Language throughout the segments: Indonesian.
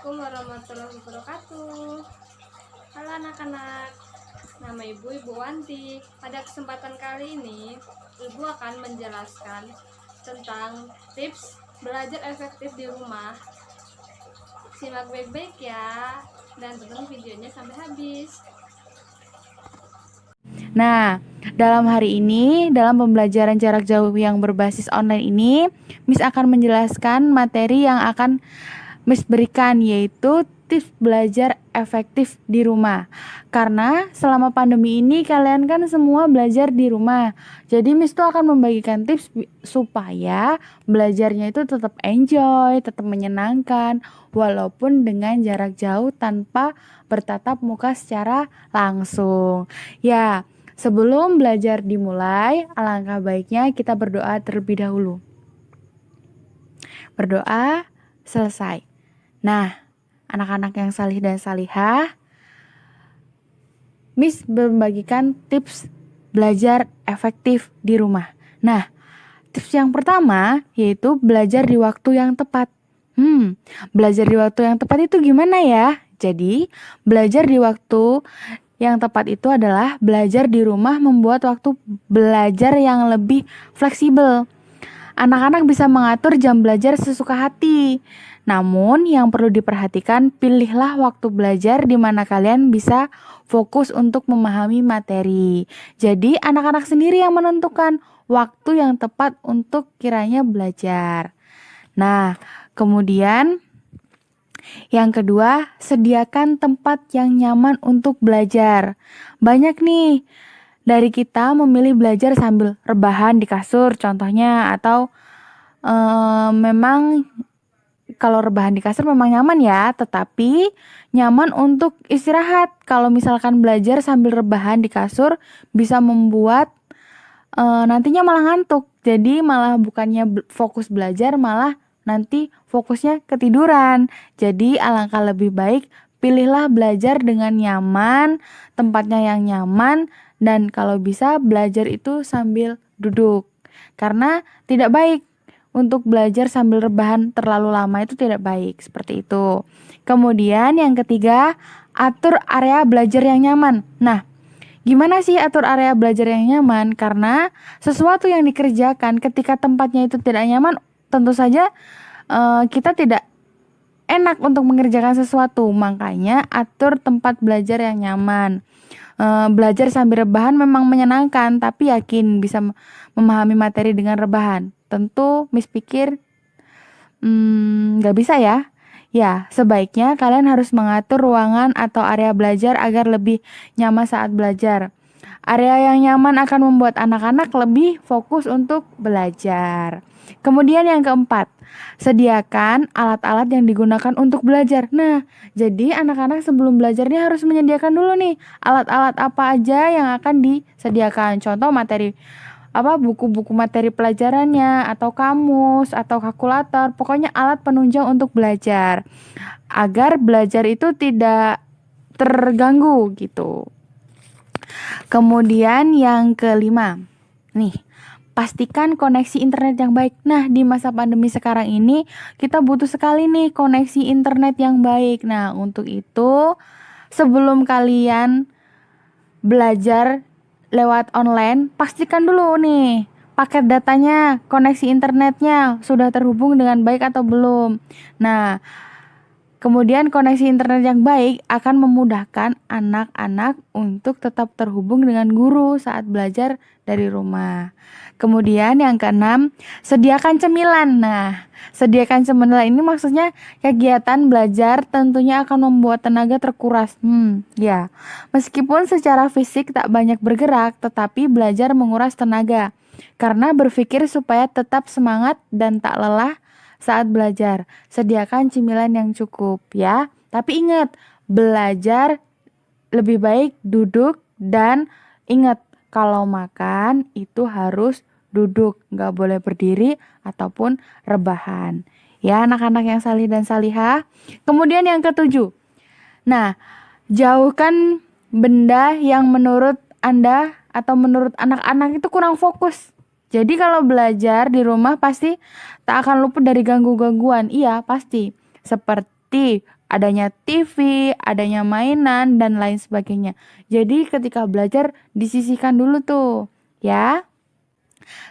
Assalamualaikum warahmatullahi wabarakatuh. Halo anak-anak, nama Ibu Wanti. Pada kesempatan kali ini, Ibu akan menjelaskan tentang tips belajar efektif di rumah. Simak baik-baik ya, dan tonton videonya sampai habis. Nah, dalam hari ini, dalam pembelajaran jarak jauh yang berbasis online ini, Miss akan menjelaskan materi yang akan Miss berikan, yaitu tips belajar efektif di rumah. Karena selama pandemi ini kalian kan semua belajar di rumah. Jadi Miss tuh akan membagikan tips supaya belajarnya itu tetap enjoy, tetap menyenangkan, walaupun dengan jarak jauh tanpa bertatap muka secara langsung. Ya, sebelum belajar dimulai, alangkah baiknya kita berdoa terlebih dahulu. Berdoa selesai. Nah, anak-anak yang salih dan salihah, Miss membagikan tips belajar efektif di rumah. Nah, tips yang pertama yaitu belajar di waktu yang tepat. Belajar di waktu yang tepat itu gimana ya? Jadi, belajar di waktu yang tepat itu adalah belajar di rumah membuat waktu belajar yang lebih fleksibel. Anak-anak bisa mengatur jam belajar sesuka hati. Namun yang perlu diperhatikan, pilihlah waktu belajar di mana kalian bisa fokus untuk memahami materi. Jadi anak-anak sendiri yang menentukan waktu yang tepat untuk kiranya belajar. Nah, kemudian yang kedua, sediakan tempat yang nyaman untuk belajar. Banyak nih dari kita memilih belajar sambil rebahan di kasur contohnya, atau memang kalau rebahan di kasur memang nyaman ya, tetapi nyaman untuk istirahat. Kalau misalkan belajar sambil rebahan di kasur bisa membuat nantinya malah ngantuk. Jadi malah bukannya fokus belajar, malah nanti fokusnya ketiduran. Jadi alangkah lebih baik pilihlah belajar dengan nyaman, tempatnya yang nyaman, dan kalau bisa belajar itu sambil duduk. Karena tidak baik untuk belajar sambil rebahan terlalu lama, itu tidak baik, seperti itu. Kemudian yang ketiga, atur area belajar yang nyaman. Nah, gimana sih atur area belajar yang nyaman? Karena sesuatu yang dikerjakan ketika tempatnya itu tidak nyaman, tentu saja kita tidak enak untuk mengerjakan sesuatu. Makanya atur tempat belajar yang nyaman. Belajar sambil rebahan memang menyenangkan, tapi yakin bisa memahami materi dengan rebahan? Tentu Miss pikir gak bisa ya. Ya, sebaiknya kalian harus mengatur ruangan atau area belajar agar lebih nyaman saat belajar. Area yang nyaman akan membuat anak-anak lebih fokus untuk belajar. Kemudian yang keempat, sediakan alat-alat yang digunakan untuk belajar. Nah, jadi anak-anak sebelum belajar ini harus menyediakan dulu nih alat-alat apa aja yang akan disediakan. Contoh materi buku-buku materi pelajarannya, atau kamus, atau kalkulator, pokoknya alat penunjang untuk belajar agar belajar itu tidak terganggu gitu. Kemudian yang kelima, nih, pastikan koneksi internet yang baik. Nah, di masa pandemi sekarang ini kita butuh sekali nih koneksi internet yang baik. Nah, untuk itu sebelum kalian belajar lewat online, pastikan dulu nih paket datanya, koneksi internetnya sudah terhubung dengan baik atau belum. Nah, kemudian koneksi internet yang baik akan memudahkan anak-anak untuk tetap terhubung dengan guru saat belajar dari rumah. Kemudian yang keenam, sediakan cemilan. Nah, sediakan cemilan ini maksudnya kegiatan belajar tentunya akan membuat tenaga terkuras. Ya. Meskipun secara fisik tak banyak bergerak, tetapi belajar menguras tenaga. Karena berpikir supaya tetap semangat dan tak lelah saat belajar. Sediakan cemilan yang cukup ya. Tapi ingat, belajar lebih baik duduk, dan ingat kalau makan itu harus duduk, gak boleh berdiri ataupun rebahan. Ya anak-anak yang salih dan salihah. Kemudian yang ketujuh, nah, jauhkan benda yang menurut Anda atau menurut anak-anak itu kurang fokus. Jadi kalau belajar di rumah pasti tak akan luput dari ganggu-gangguan. Iya, pasti. Seperti adanya TV, adanya mainan dan lain sebagainya. Jadi ketika belajar disisihkan dulu tuh, ya.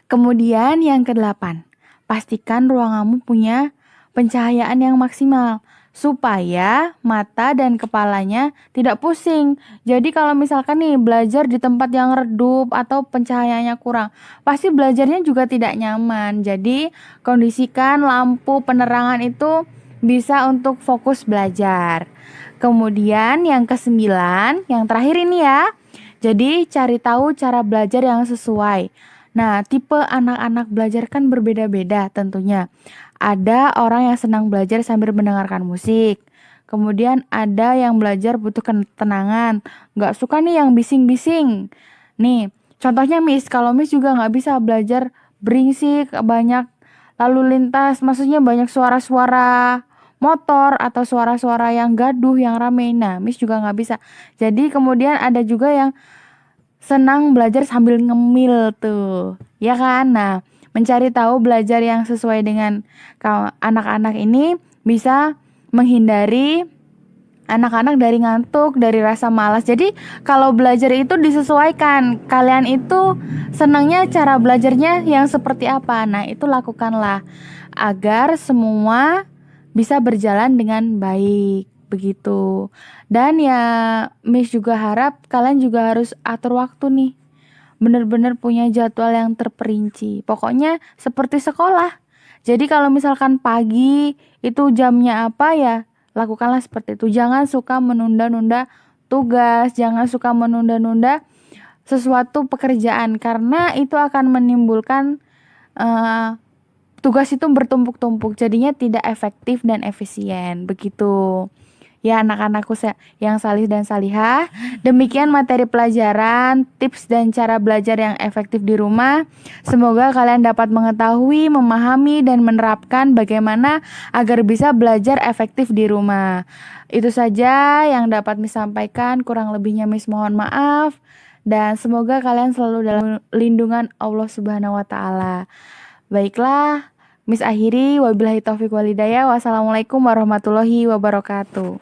Kemudian yang kedelapan, pastikan ruanganmu punya pencahayaan yang maksimal supaya mata dan kepalanya tidak pusing. Jadi kalau misalkan nih belajar di tempat yang redup atau pencahayaannya kurang, pasti belajarnya juga tidak nyaman. Jadi kondisikan lampu penerangan itu bisa untuk fokus belajar. Kemudian yang kesembilan, yang terakhir ini ya. Jadi cari tahu cara belajar yang sesuai. Nah, tipe anak-anak belajar kan berbeda-beda tentunya. Ada orang yang senang belajar sambil mendengarkan musik. Kemudian ada yang belajar butuh ketenangan. Nggak suka nih yang bising-bising. Nih, contohnya Miss, kalau Miss juga nggak bisa belajar berisik, banyak lalu lintas, maksudnya banyak suara-suara motor atau suara-suara yang gaduh, yang rame. Nah, Miss juga nggak bisa. Jadi kemudian ada juga yang senang belajar sambil ngemil tuh, ya kan? Nah, mencari tahu belajar yang sesuai dengan anak-anak ini bisa menghindari anak-anak dari ngantuk, dari rasa malas. Jadi kalau belajar itu disesuaikan. Kalian itu senangnya cara belajarnya yang seperti apa? Nah, itu lakukanlah agar semua bisa berjalan dengan baik. Begitu. Dan ya Miss juga harap kalian juga harus atur waktu nih. Bener-bener punya jadwal yang terperinci. Pokoknya seperti sekolah. Jadi kalau misalkan pagi itu jamnya apa ya, lakukanlah seperti itu. Jangan suka menunda-nunda tugas, jangan suka menunda-nunda sesuatu pekerjaan karena itu akan menimbulkan tugas itu bertumpuk-tumpuk, jadinya tidak efektif dan efisien. Begitu. Ya anak-anakku yang salih dan salihah, demikian materi pelajaran, tips dan cara belajar yang efektif di rumah. Semoga kalian dapat mengetahui, memahami, dan menerapkan bagaimana agar bisa belajar efektif di rumah. Itu saja yang dapat Miss sampaikan, kurang lebihnya Miss mohon maaf. Dan semoga kalian selalu dalam lindungan Allah Subhanahu wa Ta'ala. Baiklah, Miss akhiri, wabillahi taufiq walhidayah. Wassalamualaikum warahmatullahi wabarakatuh.